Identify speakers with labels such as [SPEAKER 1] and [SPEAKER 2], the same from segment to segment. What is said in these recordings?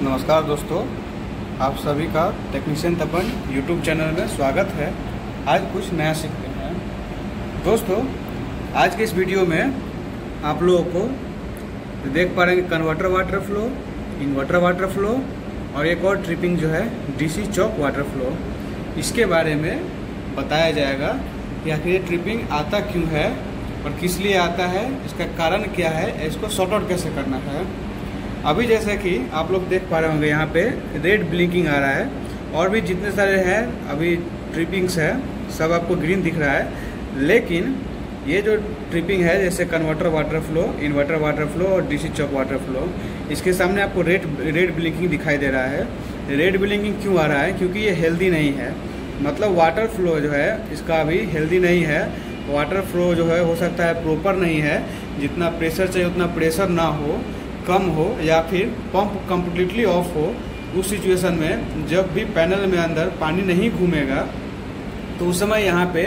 [SPEAKER 1] नमस्कार दोस्तों, आप सभी का टेक्नीशियन तपन यूट्यूब चैनल में स्वागत है। आज कुछ नया सीखते हैं दोस्तों। आज के इस वीडियो में आप लोगों को देख पा रहे हैं converter water flow, inverter water flow और एक और ट्रिपिंग जो है डीसी चौक वाटर फ्लो, इसके बारे में बताया जाएगा कि आखिर ये ट्रिपिंग आता क्यों है और किस लिए आता है, इसका कारण क्या है, इसको सॉर्ट आउट कैसे करना है। अभी जैसे कि आप लोग देख पा रहे होंगे यहाँ पे रेड ब्लिंकिंग आ रहा है और भी जितने सारे हैं अभी ट्रिपिंग्स है सब आपको ग्रीन दिख रहा है। लेकिन ये जो ट्रिपिंग है जैसे converter water flow, inverter water flow और डीसी चौक वाटर फ्लो, इसके सामने आपको रेड ब्लिंकिंग दिखाई दे रहा है। रेड ब्लिंकिंग क्यों आ रहा है? क्योंकि ये हेल्दी नहीं है। मतलब वाटर फ्लो जो है इसका अभी हेल्दी नहीं है। वाटर फ्लो जो है हो सकता है प्रॉपर नहीं है, जितना प्रेशर चाहिए उतना प्रेशर ना हो, कम हो या फिर पंप कम्प्लीटली ऑफ हो। उस सिचुएशन में जब भी पैनल में अंदर पानी नहीं घूमेगा तो उस समय यहाँ पे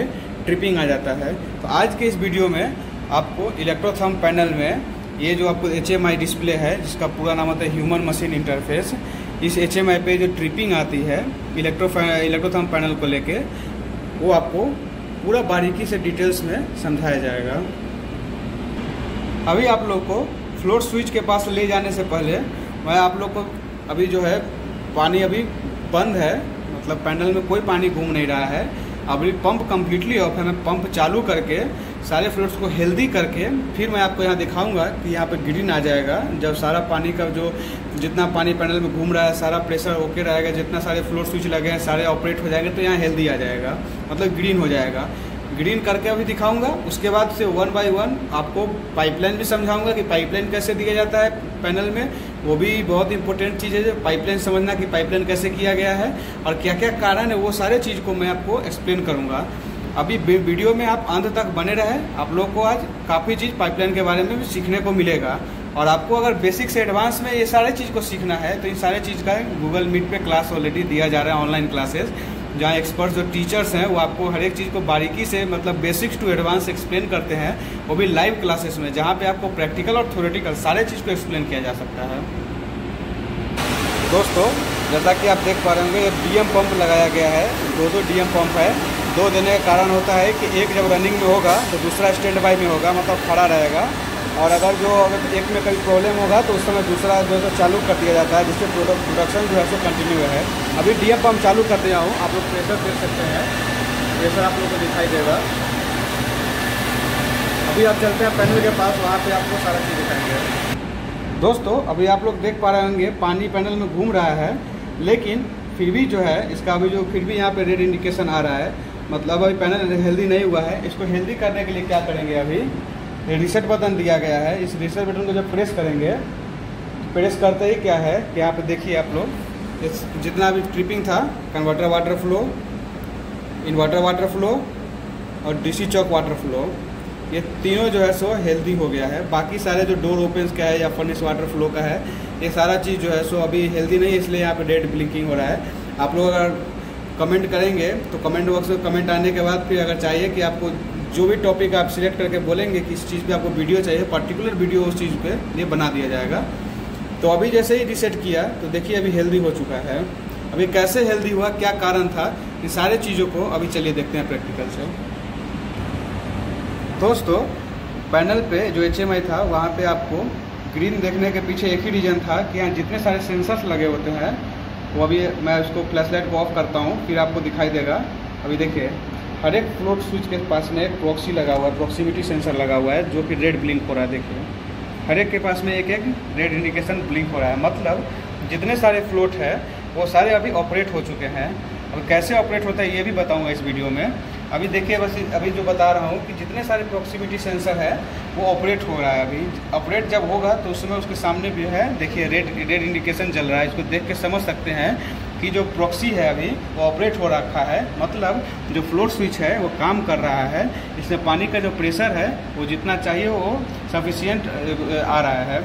[SPEAKER 1] ट्रिपिंग आ जाता है। तो आज के इस वीडियो में आपको इलेक्ट्रोथर्म पैनल में ये जो आपको HMI डिस्प्ले है जिसका पूरा नाम होता है ह्यूमन मशीन इंटरफेस, इस HMI पे जो ट्रिपिंग आती है इलेक्ट्रोथर्म पैनल को लेके वो आपको पूरा बारीकी से डिटेल्स में समझाया जाएगा। अभी आप लोग को फ्लोट स्विच के पास ले जाने से पहले मैं आप लोग को अभी जो है पानी अभी बंद है, मतलब पैनल में कोई पानी घूम नहीं रहा है। अभी पंप कम्प्लीटली ऑफ है। मैं पंप चालू करके सारे फ्लोट्स को हेल्दी करके फिर मैं आपको यहाँ दिखाऊंगा कि यहाँ पे ग्रीन आ जाएगा। जब सारा पानी का जो जितना पानी पैनल में घूम रहा है सारा प्रेशर ओके रहेगा, जितना सारे फ्लोट स्विच लगे हैं सारे ऑपरेट हो जाएंगे तो यहाँ हेल्दी आ जाएगा, मतलब ग्रीन हो जाएगा। ग्रीन करके अभी दिखाऊंगा। उसके बाद से 1 बाय 1 आपको पाइपलाइन भी समझाऊंगा कि पाइपलाइन कैसे दिया जाता है पैनल में। वो भी बहुत इंपॉर्टेंट चीज़ है, जो पाइपलाइन समझना कि पाइपलाइन कैसे किया गया है और क्या क्या कारण है, वो सारे चीज़ को मैं आपको एक्सप्लेन करूंगा। अभी वीडियो में आप अंत तक बने रहे। आप लोग को आज काफ़ी चीज़ पाइपलाइन के बारे में भी सीखने को मिलेगा। और आपको अगर बेसिक से एडवांस में ये सारे चीज़ को सीखना है तो इन सारे चीज़ का गूगल मीट पे क्लास ऑलरेडी दिया जा रहा है, ऑनलाइन क्लासेस, जहाँ एक्सपर्ट जो टीचर्स हैं वो आपको हर एक चीज़ को बारीकी से मतलब बेसिक्स टू एडवांस एक्सप्लेन करते हैं, वो भी लाइव क्लासेस में, जहाँ पे आपको प्रैक्टिकल और थ्योरेटिकल सारे चीज़ को एक्सप्लेन किया जा सकता है। दोस्तों जैसा कि आप देख पा रहे होंगे DM पंप लगाया गया है, दो DM पंप है। 2 देने का कारण होता है कि एक जब रनिंग में होगा तो दूसरा स्टैंड बाई में होगा, मतलब खड़ा रहेगा। और अगर एक में कभी प्रॉब्लम होगा तो उस समय दूसरा जो है चालू कर दिया जाता है, जिससे प्रोडक्शन जो है सो कंटिन्यू है। अभी DM पंप चालू कर दिया हूँ, आप लोग प्रेशर देख सकते हैं, प्रेशर आप लोग को दिखाई देगा। अभी आप चलते हैं पैनल के पास, वहाँ पे आपको सारा चीज़ दिखाएंगे। दोस्तों अभी आप लोग देख पा रहे होंगे पानी पैनल में घूम रहा है, लेकिन फिर भी जो है इसका अभी जो फिर भी यहाँ पे रेड इंडिकेशन आ रहा है, मतलब अभी पैनल हेल्दी नहीं हुआ है। इसको हेल्दी करने के लिए क्या करेंगे, अभी रीसेट बटन दिया गया है। इस रीसेट बटन को जब प्रेस करेंगे, प्रेस करते ही क्या है कि यहाँ पे देखिए आप लोग जितना भी ट्रिपिंग था, converter water flow, inverter water flow और डीसी चौक वाटर फ्लो, ये तीनों जो है सो हेल्दी हो गया है। बाकी सारे जो डोर ओपन्स का है या फर्नेस वाटर फ्लो का है, ये सारा चीज़ जो है सो अभी हेल्दी नहीं है, इसलिए यहाँ पे रेड ब्लिंकिंग हो रहा है। आप लोग अगर कमेंट करेंगे तो कमेंट बॉक्स में कमेंट आने के बाद फिर अगर चाहिए कि आपको जो भी टॉपिक आप सिलेक्ट करके बोलेंगे कि इस चीज़ पे आपको वीडियो चाहिए, पर्टिकुलर वीडियो उस चीज़ पे ये बना दिया जाएगा। तो अभी जैसे ही रीसेट किया तो देखिए अभी हेल्दी हो चुका है। अभी कैसे हेल्दी हुआ, क्या कारण था, इन सारे चीज़ों को अभी चलिए देखते हैं प्रैक्टिकल से। दोस्तों पैनल पे जो HMI था वहाँ पे आपको ग्रीन देखने के पीछे एक ही रीज़न था कि यहाँ जितने सारे सेंसर्स लगे होते हैं वो अभी मैं उसको फ्लैशलाइट को ऑफ करता हूँ, फिर आपको दिखाई देगा। अभी देखिए हर एक फ्लोट स्विच के पास में एक प्रॉक्सी लगा हुआ है, प्रॉक्सिमिटी सेंसर लगा हुआ है जो कि रेड ब्लिंक हो रहा है। देखिए हर एक के पास में एक रेड इंडिकेशन ब्लिंक हो रहा है, मतलब जितने सारे फ्लोट है वो सारे अभी ऑपरेट हो चुके हैं। अब कैसे ऑपरेट होता है ये भी बताऊंगा इस वीडियो में। अभी देखिए बस अभी जो बता रहा हूँ कि जितने सारे प्रॉक्सिमिटी सेंसर है वो ऑपरेट हो रहा है। अभी ऑपरेट जब होगा तो उस समय उसके सामने भी है, देखिए रेड इंडिकेशन चल रहा है। इसको देख के समझ सकते हैं कि जो प्रॉक्सी है अभी वो ऑपरेट हो रखा है, मतलब जो फ्लोट स्विच है वो काम कर रहा है। इसमें पानी का जो प्रेशर है वो जितना चाहिए वो सफिशिएंट आ रहा है।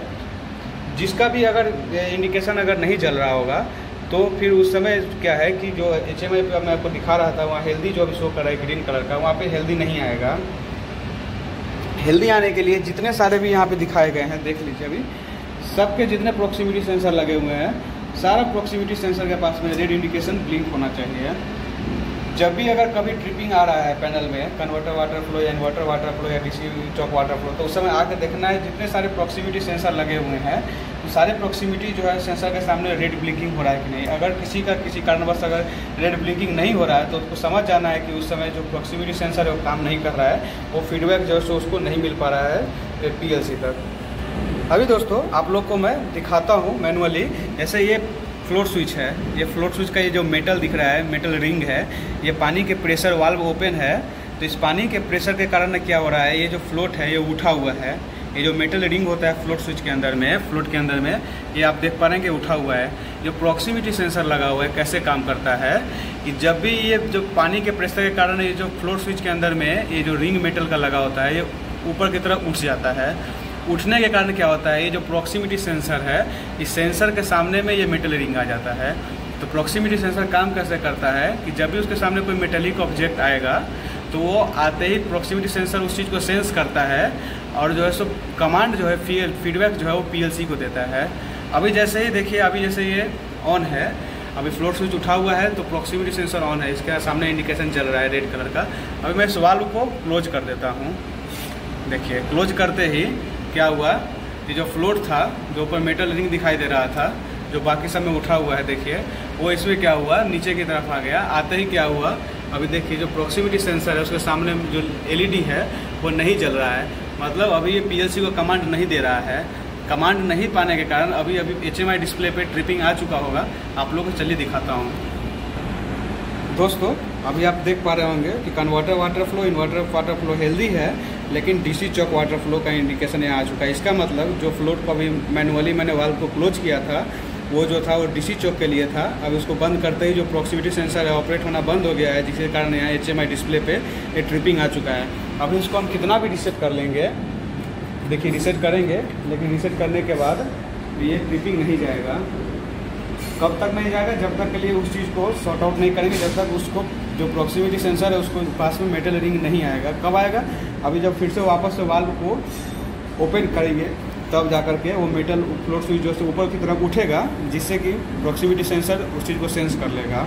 [SPEAKER 1] जिसका भी अगर इंडिकेशन अगर नहीं चल रहा होगा तो फिर उस समय क्या है कि जो HMI पे मैं आपको दिखा रहा था वहाँ हेल्दी जो अभी शो कर रहा है ग्रीन कलर का, वहाँ पे हेल्दी नहीं आएगा। हेल्दी आने के लिए जितने सारे भी यहाँ पे दिखाए गए हैं देख लीजिए, अभी सबके जितने प्रॉक्सिमिटी सेंसर लगे हुए हैं सारा प्रॉक्सिमिटी सेंसर के पास में रेड इंडिकेशन ब्लिंक होना चाहिए। जब भी अगर कभी ट्रिपिंग आ रहा है पैनल में, कन्वर्टर वाटर फ्लो या इन्वर्टर वाटर फ्लो या डीसी चॉक वाटर फ्लो, तो उस समय आके देखना है जितने सारे प्रॉक्सिमिटी सेंसर लगे हुए हैं तो सारे प्रॉक्सिमिटी जो है सेंसर के सामने रेड ब्लिंकिंग हो रहा है कि नहीं। अगर किसी का किसी कारणवश अगर रेड ब्लिंकिंग नहीं हो रहा है तो उसको समझ जाना है कि उस समय जो प्रॉक्सिमिटी सेंसर है वो काम नहीं कर रहा है, वो फीडबैक जो है सो उसको नहीं मिल पा रहा है PLC तक। अभी दोस्तों आप लोग को मैं दिखाता हूँ मैनुअली। जैसे ये फ्लोट स्विच है, ये फ्लोट स्विच का ये जो मेटल दिख रहा है, मेटल रिंग है, ये पानी के प्रेशर वाल्व ओपन है। तो इस पानी के प्रेशर के कारण क्या हो रहा है, ये जो फ्लोट है ये उठा हुआ है। ये जो मेटल रिंग होता है फ्लोट स्विच के अंदर में, फ्लोट के अंदर में, ये आप देख पा रहे हैं कि उठा हुआ है। जो प्रॉक्सिमिटी सेंसर लगा हुआ है कैसे काम करता है कि जब भी ये जो पानी के प्रेशर के कारण ये जो फ्लोट स्विच के अंदर में ये जो रिंग मेटल का लगा होता है ये ऊपर की तरफ उठ जाता है। उठने के कारण क्या होता है, ये जो प्रॉक्सिमिटी सेंसर है इस सेंसर के सामने में ये मेटल रिंग आ जाता है। तो प्रॉक्सिमिटी सेंसर काम कैसे करता है कि जब भी उसके सामने कोई मेटेलिक ऑब्जेक्ट आएगा तो वो आते ही प्रॉक्सिमिटी सेंसर उस चीज़ को सेंस करता है और जो है सो कमांड जो है फीडबैक जो है वो PLC को देता है। अभी जैसे ही देखिए, अभी जैसे ये ऑन है, अभी फ्लोट स्विच उठा हुआ है तो प्रॉक्सिमिटी सेंसर ऑन है, इसके सामने इंडिकेशन चल रहा है रेड कलर का। अभी मैं इस वाल्व को क्लोज कर देता हूँ। देखिए क्लोज करते ही क्या हुआ, ये जो फ्लोट था, जो ऊपर मेटल रिंग दिखाई दे रहा था, जो बाकी सब में उठा हुआ है, देखिए वो इसमें क्या हुआ, नीचे की तरफ आ गया। आते ही क्या हुआ, अभी देखिए जो प्रॉक्सिमिटी सेंसर है उसके सामने जो LED है वो नहीं जल रहा है। मतलब अभी ये PLC को कमांड नहीं दे रहा है। कमांड नहीं पाने के कारण अभी HMI डिस्प्ले पे ट्रिपिंग आ चुका होगा। आप लोगों को चलिए दिखाता हूँ। दोस्तों अभी आप देख पा रहे होंगे कि converter water flow, inverter water flow healthy है, लेकिन DC चॉक वाटर फ्लो का इंडिकेशन यहाँ आ चुका है। इसका मतलब जो फ्लोट को अभी मैनुअली मैंने वाल्व को क्लोज किया था वो जो था वो DC चॉक के लिए था। अब उसको बंद करते ही जो प्रॉक्सिमिटी सेंसर है ऑपरेट होना बंद हो गया है, जिसके कारण यहाँ HMI डिस्प्ले पे ये ट्रिपिंग आ चुका है। अभी इसको हम कितना भी रीसेट कर लेंगे, देखिए रीसेट करेंगे, लेकिन रीसेट करने के बाद ये ट्रिपिंग नहीं जाएगा। कब तक नहीं जाएगा, जब तक के लिए उस चीज़ को सॉर्ट आउट नहीं करेंगे, जब तक उसको जो प्रॉक्सिमिटी सेंसर है उसको पास में मेटल रिंग नहीं आएगा। कब आएगा, अभी जब फिर से वापस से वाल्व को ओपन करेंगे तब जाकर के वो मेटल फ्लोट स्विच जो है ऊपर की तरफ उठेगा, जिससे कि प्रॉक्सिमिटी सेंसर उस चीज़ को सेंस कर लेगा।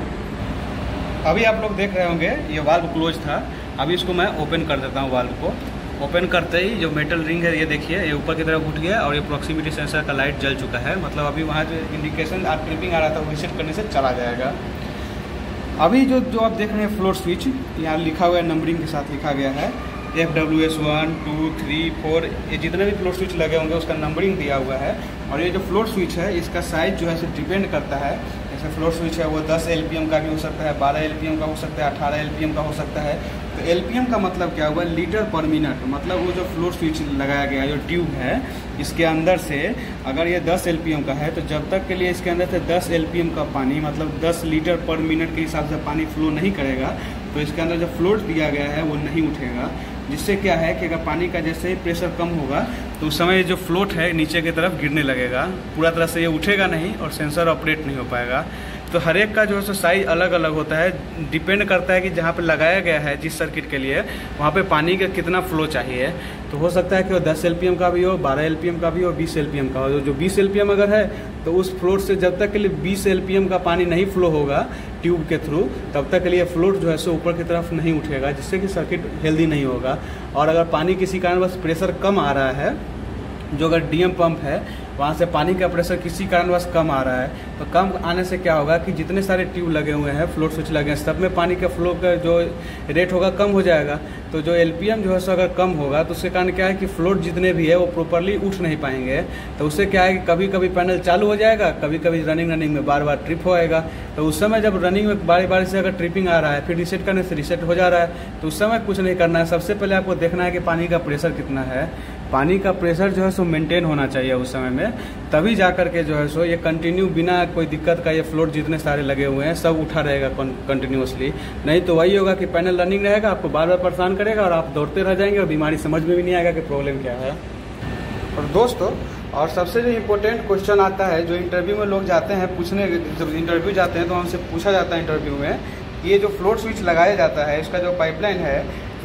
[SPEAKER 1] अभी आप लोग देख रहे होंगे ये वाल्व क्लोज था। अभी इसको मैं ओपन कर देता हूँ। वाल्व को ओपन करते ही जो मेटल रिंग है ये देखिए ये ऊपर की तरफ उठ गया और ये प्रॉक्सिमिटी सेंसर का लाइट जल चुका है। मतलब अभी वहाँ जो इंडिकेशन ट्रिपिंग आ रहा था वो रीसेट करने से चला जाएगा। अभी जो आप देख रहे हैं फ्लोट स्विच, यहाँ लिखा हुआ है, नंबरिंग के साथ लिखा गया है FWS 1 2 3 4, ये जितने भी फ्लोट स्विच लगे होंगे उसका नंबरिंग दिया हुआ है। और ये जो फ्लोट स्विच है इसका साइज जो है डिपेंड करता है। जैसे फ्लोट स्विच है वो 10 LPM का भी हो सकता है, 12 LPM का हो सकता है, 18 LPM का हो सकता है। तो LPM का मतलब क्या हुआ, लीटर पर मिनट। मतलब वो जो फ्लोट स्विच लगाया गया जो ट्यूब है इसके अंदर से अगर ये 10 LPM का है तो जब तक के लिए इसके अंदर से 10 LPM का पानी, मतलब 10 लीटर पर मिनट के हिसाब से पानी फ्लो नहीं करेगा, तो इसके अंदर जो फ्लोट दिया गया है वो नहीं उठेगा। जिससे क्या है कि अगर पानी का जैसे ही प्रेशर कम होगा तो उस समय जो फ्लोट है नीचे की तरफ गिरने लगेगा, पूरा तरह से ये उठेगा नहीं और सेंसर ऑपरेट नहीं हो पाएगा। तो हर एक का जो है सो साइज अलग अलग होता है, डिपेंड करता है कि जहाँ पे लगाया गया है जिस सर्किट के लिए वहाँ पे पानी का कितना फ्लो चाहिए। तो हो सकता है कि वो 10 LPM का भी हो, 12 LPM का भी हो, 20 LPM का हो। जो 20 LPM अगर है तो उस फ्लोट से जब तक के लिए 20 LPM का पानी नहीं फ्लो होगा ट्यूब के थ्रू, तब तक के लिए फ्लोट जो है सो ऊपर की तरफ नहीं उठेगा, जिससे कि सर्किट हेल्दी नहीं होगा। और अगर पानी किसी कारणवश प्रेशर कम आ रहा है, जो अगर DM पंप है वहाँ से पानी का प्रेशर किसी कारणवश कम आ रहा है, तो कम आने से क्या होगा कि जितने सारे ट्यूब लगे हुए हैं, फ्लोट स्विच लगे हैं, सब में पानी का फ्लो का जो रेट होगा कम हो जाएगा। तो जो LPM जो है सो अगर कम होगा तो उसके कारण क्या है कि फ्लोट जितने भी है वो प्रॉपरली उठ नहीं पाएंगे। तो उससे क्या है कि कभी कभी पैनल चालू हो जाएगा, कभी कभी रनिंग में बार बार ट्रिप होएगा। तो उस समय जब रनिंग में बारी बारी से अगर ट्रिपिंग आ रहा है, फिर रीसेट करने से रीसेट हो जा रहा है, तो उस समय कुछ नहीं करना है। सबसे पहले आपको देखना है कि पानी का प्रेशर कितना है। पानी का प्रेशर जो है सो मेंटेन होना चाहिए उस समय में, तभी जा करके जो है सो ये कंटिन्यू बिना कोई दिक्कत का ये फ्लोट जितने सारे लगे हुए हैं सब उठा रहेगा कंटिन्यूसली। नहीं तो वही होगा कि पैनल रनिंग रहेगा, आपको बार बार परेशान करेगा और आप दौड़ते रह जाएंगे और बीमारी समझ में भी नहीं आएगा कि प्रॉब्लम क्या है। और दोस्तों और सबसे जो इम्पोर्टेंट क्वेश्चन आता है, जो इंटरव्यू में लोग जाते हैं पूछने, जब इंटरव्यू जाते हैं तो हमसे पूछा जाता है इंटरव्यू में, ये जो फ्लोट स्विच लगाया जाता है इसका जो पाइपलाइन है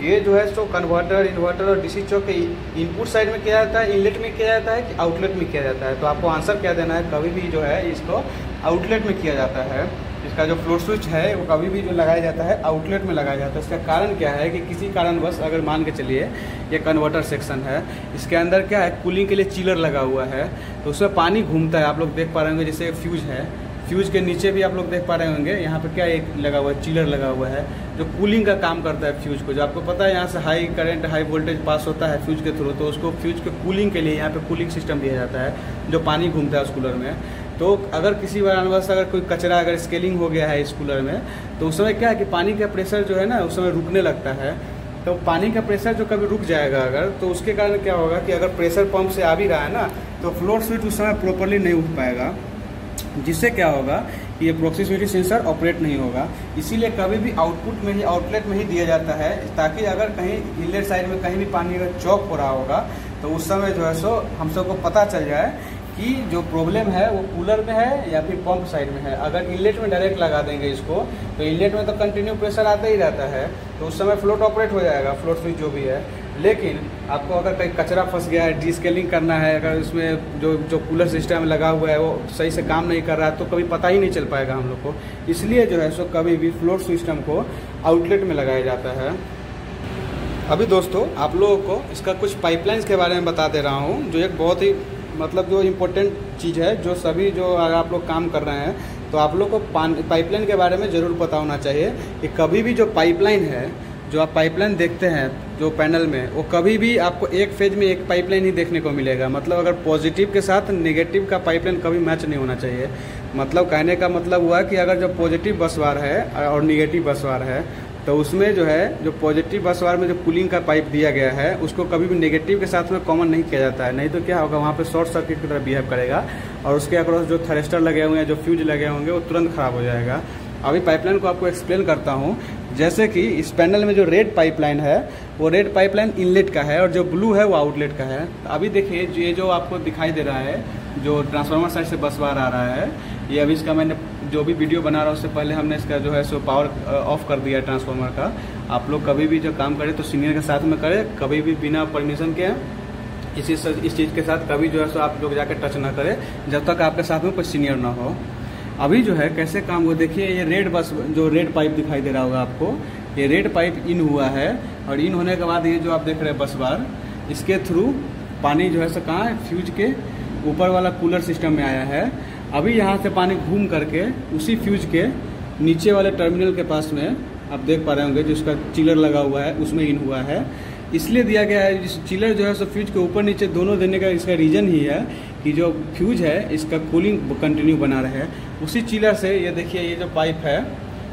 [SPEAKER 1] ये जो है सो कन्वर्टर, इन्वर्टर और डीसी चौक के इनपुट साइड में किया जाता है, इनलेट में किया जाता है कि आउटलेट में किया जाता है। तो आपको आंसर क्या देना है, कभी भी जो है इसको आउटलेट में किया जाता है। इसका जो फ्लोट स्विच है वो कभी भी जो लगाया जाता है आउटलेट में लगाया जाता है। इसका कारण क्या है कि किसी कारणवश अगर मान के चलिए ये कन्वर्टर सेक्शन है, इसके अंदर क्या है कूलिंग के लिए चिलर लगा हुआ है, तो उसमें पानी घूमता है। आप लोग देख पा रहे होंगे जैसे फ्यूज है, फ्यूज के नीचे भी आप लोग देख पा रहे होंगे यहाँ पे क्या एक लगा हुआ है, चिलर लगा हुआ है जो कूलिंग का काम करता है फ्यूज को। जो आपको पता है यहाँ से हाई करंट, हाई वोल्टेज पास होता है फ्यूज के थ्रू, तो उसको फ्यूज के कूलिंग के लिए यहाँ पे कूलिंग सिस्टम दिया जाता है जो पानी घूमता है उस कूलर में। तो अगर किसी कारणवश अगर कोई कचरा अगर स्केलिंग हो गया है इस कूलर में, तो उस समय क्या है कि पानी का प्रेशर जो है ना उस समय रुकने लगता है। तो पानी का प्रेशर जो कभी रुक जाएगा अगर, तो उसके कारण क्या होगा कि अगर प्रेशर पंप से आ भी रहा है ना, तो फ्लोट स्विच उस समय प्रॉपरली नहीं उठ पाएगा, जिससे क्या होगा कि ये प्रॉक्सिमिटी सेंसर ऑपरेट नहीं होगा। इसीलिए कभी भी आउटपुट में ही, आउटलेट में ही दिया जाता है, ताकि अगर कहीं इनलेट साइड में कहीं भी पानी अगर चौक हो रहा होगा तो उस समय जो है सो हम सबको पता चल जाए कि जो प्रॉब्लम है वो कूलर में है या फिर पंप साइड में है। अगर इनलेट में डायरेक्ट लगा देंगे इसको, तो इनलेट में तो कंटिन्यू प्रेशर आता ही रहता है, तो उस समय फ्लोट ऑपरेट हो जाएगा, फ्लोट स्विच जो भी है। लेकिन आपको अगर कहीं कचरा फंस गया है, डीस्केलिंग करना है, अगर उसमें जो कूलर सिस्टम लगा हुआ है वो सही से काम नहीं कर रहा है, तो कभी पता ही नहीं चल पाएगा हम लोग को। इसलिए जो है सो कभी भी फ्लोट सिस्टम को आउटलेट में लगाया जाता है। अभी दोस्तों आप लोगों को इसका कुछ पाइपलाइंस के बारे में बता दे रहा हूँ, जो एक बहुत ही मतलब जो इम्पोर्टेंट चीज़ है, जो सभी जो अगर आप लोग काम कर रहे हैं तो आप लोग को पाइपलाइन के बारे में ज़रूर पता होना चाहिए कि कभी भी जो पाइपलाइन है, जो आप पाइपलाइन देखते हैं जो पैनल में, वो कभी भी आपको एक फेज में एक पाइपलाइन ही देखने को मिलेगा। मतलब अगर पॉजिटिव के साथ नेगेटिव का पाइपलाइन कभी मैच नहीं होना चाहिए। मतलब कहने का मतलब हुआ कि अगर जो पॉजिटिव बस बार है और निगेटिव बस बार है, तो उसमें जो है जो पॉजिटिव बस बार में जो कूलिंग का पाइप दिया गया है उसको कभी भी नेगेटिव के साथ में कॉमन नहीं किया जाता है। नहीं तो क्या होगा, वहाँ पे शॉर्ट सर्किट की तरह बिहेव करेगा और उसके अक्रॉस जो थ्रेस्टर लगे हुए हैं, जो फ्यूज लगे होंगे, वो तुरंत खराब हो जाएगा। अभी पाइपलाइन को आपको एक्सप्लेन करता हूँ। जैसे कि इस पैनल में जो रेड पाइपलाइन है वो रेड पाइपलाइन इनलेट का है और जो ब्लू है वो आउटलेट का है। तो अभी देखिए ये जो आपको दिखाई दे रहा है, जो ट्रांसफार्मर साइड से बस बार आ रहा है, ये अभी इसका मैंने जो भी वीडियो बना रहा हूँ उससे पहले हमने इसका जो है सो पावर ऑफ कर दिया है ट्रांसफार्मर का। आप लोग कभी भी जो काम करें तो सीनियर के साथ में करें, कभी भी बिना परमिशन के इस चीज़ के साथ कभी जो है सो आप लोग जाकर टच ना करें जब तक आपके साथ में कोई सीनियर ना हो। अभी जो है कैसे काम हो, देखिए ये रेड बस, जो रेड पाइप दिखाई दे रहा होगा आपको, ये रेड पाइप इन हुआ है और इन होने के बाद ये जो आप देख रहे हैं बस बार, इसके थ्रू पानी जो है सो कहाँ है, फ्यूज के ऊपर वाला कूलर सिस्टम में आया है। अभी यहाँ से पानी घूम करके उसी फ्यूज के नीचे वाले टर्मिनल के पास में आप देख पा रहे होंगे जिसका चिलर लगा हुआ है उसमें इन हुआ है। इसलिए दिया गया है, जिस चिलर जो है सो फ्यूज के ऊपर नीचे दोनों देने का इसका रीज़न ही है कि जो फ्यूज है इसका कूलिंग कंटिन्यू बना रहे। उसी चिलर से ये देखिए ये जो पाइप है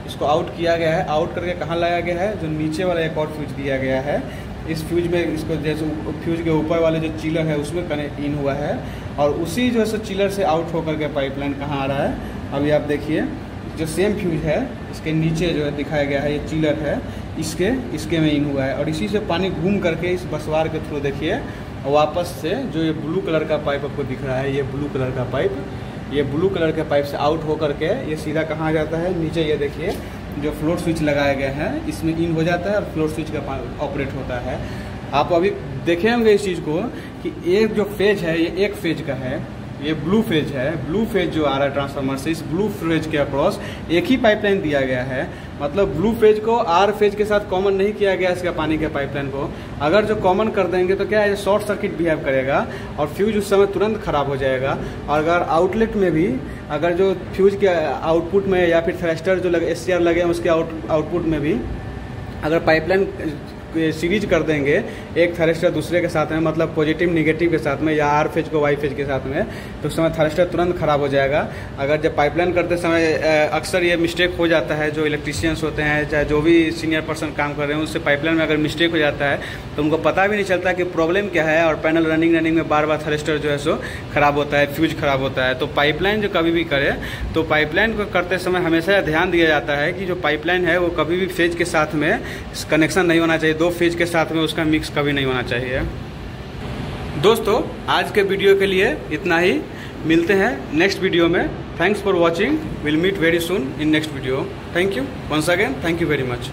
[SPEAKER 1] इसको आउट किया गया है। आउट करके कहाँ लाया गया है, जो नीचे वाला एक और फ्यूज दिया गया है, इस फ्यूज में इसको जैसे फ्यूज के ऊपर वाले जो चिलर है उसमें कनेक्ट इन हुआ है और उसी जो है सो चिलर से आउट होकर के पाइपलाइन कहाँ आ रहा है। अभी आप देखिए जो सेम फ्यूज है इसके नीचे जो है दिखाया गया है, ये चिलर है, इसके में इन हुआ है और इसी से पानी घूम करके इस बसवार के थ्रू देखिए वापस से जो ये ब्लू कलर का पाइप आपको दिख रहा है, ये ब्लू कलर का पाइप, ये ब्लू कलर के पाइप से आउट होकर के ये सीधा कहाँ जाता है, नीचे ये देखिए जो फ्लोट स्विच लगाया गया है इसमें इन हो जाता है और फ्लोट स्विच का ऑपरेट होता है। आप अभी देखे होंगे इस चीज़ को कि एक जो फेज है ये एक फेज का है, ये ब्लू फेज है। ब्लू फेज जो आ रहा है ट्रांसफार्मर से, इस ब्लू फेज के अक्रॉस एक ही पाइपलाइन दिया गया है। मतलब ब्लू फेज को आर फेज के साथ कॉमन नहीं किया गया इसका पानी के पाइपलाइन को। अगर जो कॉमन कर देंगे तो क्या है, शॉर्ट सर्किट बिहेव करेगा और फ्यूज उस समय तुरंत खराब हो जाएगा। और अगर आउटलेट में भी अगर जो फ्यूज के आउटपुट में या फिर थ्रस्टर जो SCR लगे हैं उसके आउटपुट में भी अगर पाइपलाइन सीरीज कर देंगे एक थ्रस्टर दूसरे के साथ में, मतलब पॉजिटिव निगेटिव के साथ में या आर फेज को वाई फेज के साथ में, तो उस समय थ्रस्टर तुरंत खराब हो जाएगा। अगर जब पाइपलाइन करते समय अक्सर ये मिस्टेक हो जाता है, जो इलेक्ट्रीशियंस होते हैं चाहे जो भी सीनियर पर्सन काम कर रहे हैं उससे पाइपलाइन में अगर मिस्टेक हो जाता है तो उनको पता भी नहीं चलता कि प्रॉब्लम क्या है और पैनल रनिंग में बार बार थ्रस्टर जो है सो खराब होता है, फ्यूज खराब होता है। तो पाइपलाइन जो कभी भी करे तो पाइपलाइन को करते समय हमेशा ध्यान दिया जाता है कि जो पाइपलाइन है वो कभी भी फेज के साथ में कनेक्शन नहीं होना चाहिए, दो फेज के साथ में उसका मिक्स कभी नहीं होना चाहिए। दोस्तों आज के वीडियो के लिए इतना ही, मिलते हैं नेक्स्ट वीडियो में। Thanks for watching, will meet very soon in next video. Thank you once again, thank you very much.